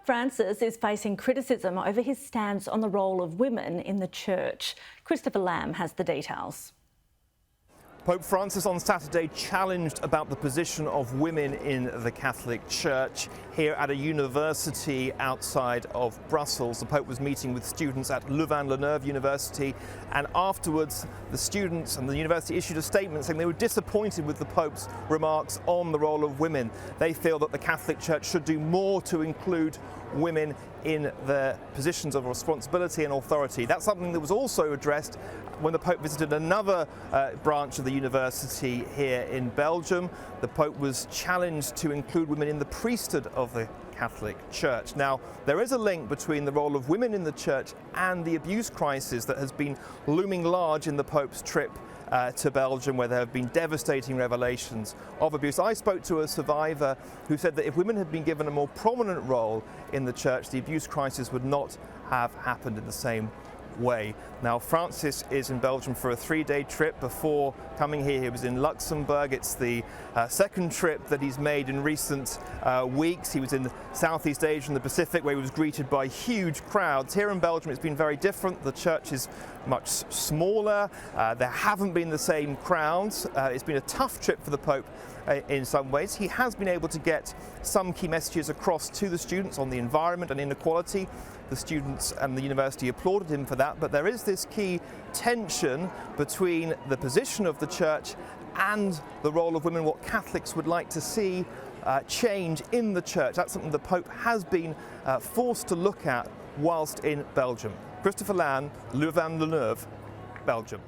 Pope Francis is facing criticism over his stance on the role of women in the church. Christopher Lamb has the details. Pope Francis on Saturday challenged about the position of women in the Catholic Church here at a university outside of Brussels. The Pope was meeting with students at UCLouvain University, and afterwards the students and the university issued a statement saying they were disappointed with the Pope's remarks on the role of women. They feel that the Catholic Church should do more to include women in their positions of responsibility and authority. That's something that was also addressed when the Pope visited another branch of the university here in Belgium. The Pope was challenged to include women in the priesthood of the Catholic Church. Now, there is a link between the role of women in the Church and the abuse crisis that has been looming large in the Pope's trip to Belgium, where there have been devastating revelations of abuse. I spoke to a survivor who said that if women had been given a more prominent role in the Church, the abuse crisis would not have happened in the same way. Now, Francis is in Belgium for a 3-day trip. Before coming here, he was in Luxembourg. It's the second trip that he's made in recent weeks. He was in Southeast Asia and the Pacific, where he was greeted by huge crowds. Here in Belgium, it's been very different. The church is much smaller. There haven't been the same crowds. It's been a tough trip for the Pope in some ways. He has been able to get some key messages across to the students on the environment and inequality. The students and the university applauded him for that, but there is this key tension between the position of the Church and the role of women, what Catholics would like to see change in the Church. That's something the Pope has been forced to look at whilst in Belgium. Christopher Lamb, UCLouvain, Belgium.